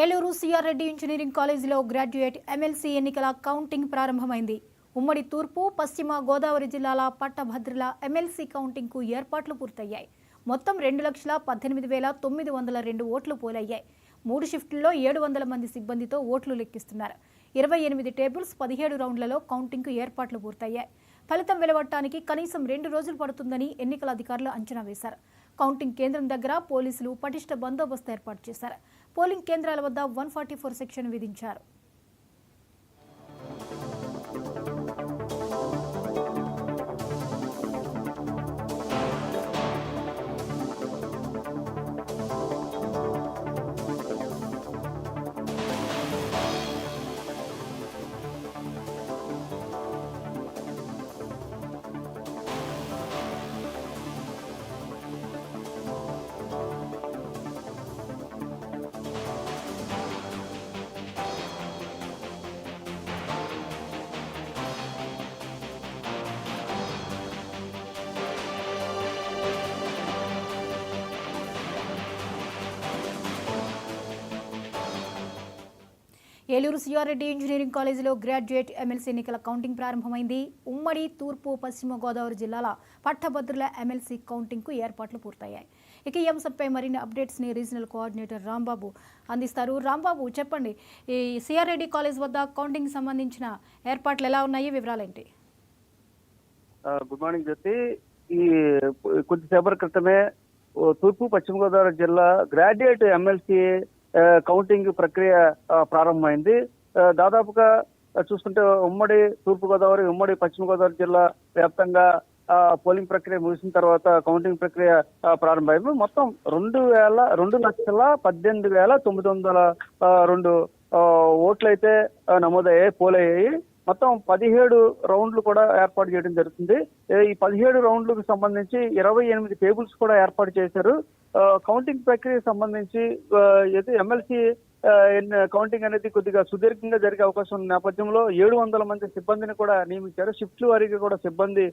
Eluru CR Reddy engineering కాలేజీలో graduate MLC ఎన్నికల counting ప్రారంభమైంది. ఉమ్మడి తూర్పు, పశ్చిమ గోదావరి జిల్లాల పట్టభద్రుల ఎమ్మెల్సీ కౌంటింగ్కు ఏర్పాట్లు పూర్తయ్యాయి. మొత్తం 2,18,902 ఓట్లు పోలయ్యాయి. 3 షిఫ్టుల్లో 700 మంది సిబ్బందితో ఓట్లు లెక్కిస్తున్నారు. 28 టేబుల్స్, 17 రౌండ్లలో కౌంటింగ్కు ఏర్పాట్లు పూర్తయ్యాయి. ఫలితం వెలువడటానికి కనీసం 2 రోజులు పడుతుందని ఎన్నికల అధికారులు అంచనా వేశారు. కౌంటింగ్ కేంద్రం దగ్గర పోలీసులు పటిష్ట బందోబస్తు ఏర్పాటు చేశారు. పోలింగ్ కేంద్రాల వద్ద 144 సెక్షన్ విధించారు. ఏలూరు సిఆర్ రెడ్డి ఇంజనీరింగ్ కాలేజీలో గ్రాడ్యుయేట్ ఎమ్మెల్సీ ఎన్నికల కౌంటింగ్ ప్రారంభమైంది. ఉమ్మడి తూర్పు, పశ్చిమ గోదావరి జిల్లాల పట్టభద్రుల ఎమ్మెల్సీ కౌంటింగ్కు ఏర్పాట్లు పూర్తయ్యాయి. ఇక ఈ అంశంపై మరిన్ని అప్డేట్స్ని రీజనల్ కోఆర్డినేటర్ రాంబాబు అందిస్తారు. రాంబాబు, చెప్పండి, ఈ సిఆర్ రెడ్డి కాలేజ్ వద్ద కౌంటింగ్ సంబంధించిన ఏర్పాట్లు ఎలా ఉన్నాయి, వివరాలేంటి? గుడ్ మార్నింగ్ జ్యోతి. ఈ కొద్దిసేపటి క్రితమే తూర్పు, పశ్చిమ గోదావరి జిల్లా గ్రాడ్యుయేట్ ఎమ్మెల్సీ కౌంటింగ్ ప్రక్రియ ప్రారంభమైంది. దాదాపుగా చూసుకుంటే ఉమ్మడి తూర్పు గోదావరి, ఉమ్మడి పశ్చిమ గోదావరి జిల్లా వ్యాప్తంగా పోలింగ్ ప్రక్రియ ముగిసిన తర్వాత కౌంటింగ్ ప్రక్రియ ప్రారంభమైంది. మొత్తం 2,18,902 ఓట్లు అయితే నమోదయ్యాయి, పోలయ్యాయి. మొత్తం 17 రౌండ్లు కూడా ఏర్పాటు చేయడం జరుగుతుంది. ఈ 17 రౌండ్లకు సంబంధించి 28 టేబుల్స్ కూడా ఏర్పాటు చేశారు. కౌంటింగ్ ప్రక్రియ సంబంధించి ఎమ్మెల్సీ కౌంటింగ్ అనేది కొద్దిగా సుదీర్ఘంగా జరిగే అవకాశం ఉన్న నేపథ్యంలో 700 మంది సిబ్బందిని కూడా నియమించారు. షిఫ్ట్ల వారీగా కూడా సిబ్బంది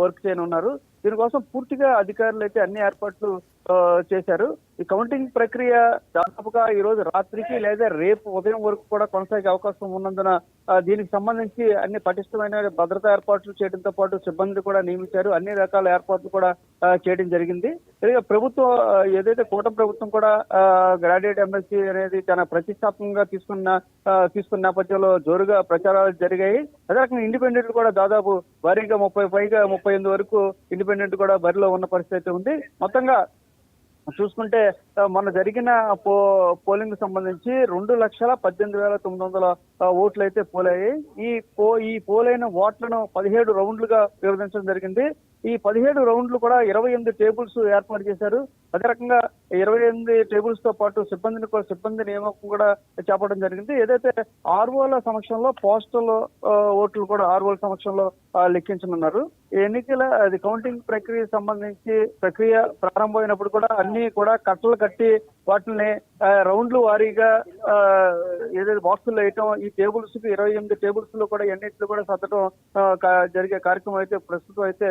వర్క్ చేయనున్నారు. దీనికోసం పూర్తిగా అధికారులు అయితే అన్ని ఏర్పాట్లు చేశారు. ఈ కౌంటింగ్ ప్రక్రియ దాదాపుగా ఈ రోజు రాత్రికి లేదా రేపు ఉదయం వరకు కూడా కొనసాగే అవకాశం ఉన్నందున దీనికి సంబంధించి అన్ని పటిష్టమైన భద్రతా ఏర్పాట్లు చేయడంతో పాటు సిబ్బంది కూడా నియమించారు. అన్ని రకాల ఏర్పాట్లు కూడా చేయడం జరిగింది. ప్రభుత్వం ఏదైతే కూటమి ప్రభుత్వం కూడా గ్రాడ్యుయేట్ ఎమ్మెల్సీ అనేది తన ప్రతిష్టాత్మకంగా తీసుకున్న నేపథ్యంలో జోరుగా ప్రచారాలు జరిగాయి. అదే రకంగా ఇండిపెండెంట్ కూడా దాదాపు భారీగా 38 వరకు ఇండిపెండెంట్ కూడా బరిలో ఉన్న పరిస్థితి ఉంది. మొత్తంగా చూసుకుంటే మొన్న జరిగిన పోలింగ్ సంబంధించి 2,18,900 ఓట్లు అయితే పోలయ్యాయి. ఈ పోలైన ఓట్లను 17 రౌండ్లుగా విభజించడం జరిగింది. ఈ 17 రౌండ్లు కూడా 28 టేబుల్స్ ఏర్పాటు చేశారు. అదే రకంగా 28 టేబుల్స్ తో పాటు సిబ్బంది నియామకం కూడా చేపట్టడం జరిగింది. ఏదైతే ఆర్ఓల సమక్షంలో పోస్టల్ ఓట్లు కూడా ఆర్ఓల సమక్షంలో లెక్కించనున్నారు. ఎన్నికల కౌంటింగ్ ప్రక్రియ సంబంధించి ప్రక్రియ ప్రారంభమైనప్పుడు కూడా అన్ని కూడా కట్టలు కట్టి వాటిని రౌండ్లు వారీగా ఏదైతే బాక్సులు వేయటం, ఈ టేబుల్స్ కి 28 టేబుల్స్ లో కూడా ఎన్నిట్లు కూడా సర్దటం జరిగే కార్యక్రమం అయితే ప్రస్తుతం అయితే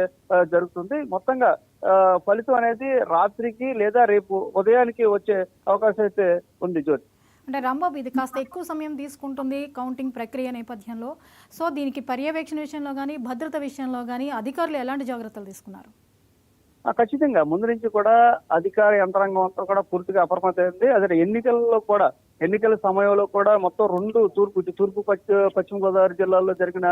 జరుగుతుంది. మొత్తంగా ఫలితం అనేది రాత్రికి లేదా రేపు ఉదయానికి వచ్చే అవకాశం అయితే ఉంది జ్యోతి. అంటే రాంబాబు, ఇది కాస్త ఎక్కువ సమయం తీసుకుంటుంది కౌంటింగ్ ప్రక్రియ నేపథ్యంలో. సో దీనికి పర్యవేక్షణ విషయంలో కానీ, భద్రత విషయంలో కానీ అధికారులు ఎలాంటి జాగ్రత్తలు తీసుకున్నారు? ఖచ్చితంగా ముందు నుంచి కూడా అధికార యంత్రాంగం అంతా కూడా పూర్తిగా అప్రమత్తమైంది. అదే ఎన్నికల సమయంలో కూడా మొత్తం 2 తూర్పు పశ్చిమ గోదావరి జిల్లాల్లో జరిగిన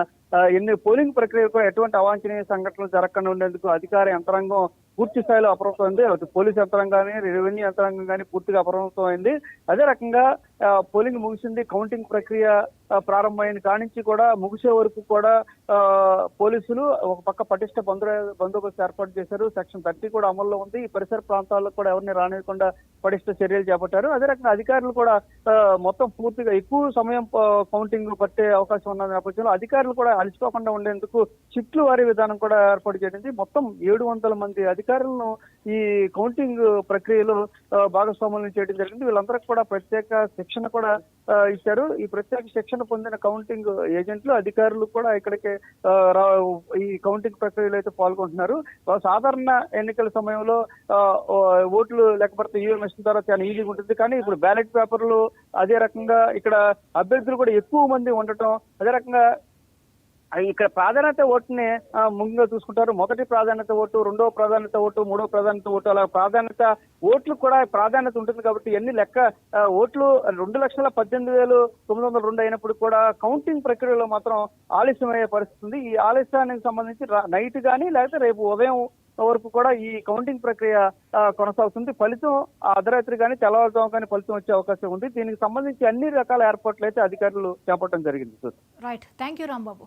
పోలింగ్ ప్రక్రియ కూడా ఎటువంటి అవాంఛనీయ సంఘటనలు జరగకుండా ఉండేందుకు అధికార యంత్రాంగం పూర్తి స్థాయిలో అప్రమత్తమైంది. పోలీస్ యంత్రాంగం కానీ, రెవెన్యూ యంత్రాంగం కానీ పూర్తిగా అప్రమత్తమైంది. అదే రకంగా పోలింగ్ ముగిసింది, కౌంటింగ్ ప్రక్రియ ప్రారంభమైన కానించి కూడా ముగిసే వరకు కూడా పోలీసులు ఒక పక్క పటిష్ట బందోబస్తు ఏర్పాటు చేశారు. సెక్షన్ 30 కూడా అమల్లో ఉంది. ఈ పరిసర ప్రాంతాల్లో కూడా ఎవరిని రానివ్వకుండా పటిష్ట చర్యలు చేపట్టారు. అదే రకంగా అధికారులు కూడా మొత్తం పూర్తిగా ఎక్కువ సమయం కౌంటింగ్ పట్టే అవకాశం ఉన్న నేపథ్యంలో అధికారులు కూడా అలసిపోకుండా ఉండేందుకు షిఫ్ట్ల వారీ విధానం కూడా ఏర్పాటు చేసింది. మొత్తం 700 మంది అధికారులను ఈ కౌంటింగ్ ప్రక్రియలో భాగస్వాములను చేయడం జరిగింది. వీళ్ళందరికీ కూడా ప్రత్యేక శిక్షణ కూడా ఇచ్చారు. ఈ ప్రత్యేక శిక్షణ పొందిన కౌంటింగ్ ఏజెంట్లు అధికారులు కూడా ఇక్కడికి ఈ కౌంటింగ్ ప్రక్రియలో అయితే పాల్గొంటున్నారు. సాధారణ ఎన్నికల సమయంలో ఓట్లు లేకపోతే ఈవీఎం మెషిన్ ద్వారా చాలా ఈజీగా ఉంటుంది. కానీ ఇప్పుడు బ్యాలెట్ పేపర్లు అదే రకంగా ఇక్కడ అభ్యర్థులు కూడా ఎక్కువ మంది ఉండటం, అదే రకంగా ఇక్కడ ప్రాధాన్యత ఓటుని ముందుగా చూసుకుంటారు. మొదటి ప్రాధాన్యత ఓటు, రెండవ ప్రాధాన్యత ఓటు, మూడవ ప్రాధాన్యత ఓటు, అలా ప్రాధాన్యత ఓట్లు కూడా ప్రాధాన్యత ఉంటుంది. కాబట్టి ఎన్ని లెక్క ఓట్లు 2,18,902 అయినప్పుడు కూడా కౌంటింగ్ ప్రక్రియలో మాత్రం ఆలస్యమయ్యే పరిస్థితి ఉంది. ఈ ఆలస్యానికి సంబంధించి నైట్ కానీ లేకపోతే రేపు ఉదయం వరకు కూడా ఈ కౌంటింగ్ ప్రక్రియ కొనసాగుతుంది. ఫలితం అర్ధరాత్రి కానీ తెల్లవారుజాము కానీ ఫలితం వచ్చే అవకాశం ఉంది. దీనికి సంబంధించి అన్ని రకాల ఏర్పాట్లు అయితే అధికారులు చేపట్టడం జరిగింది. Right, thank you Rambabu.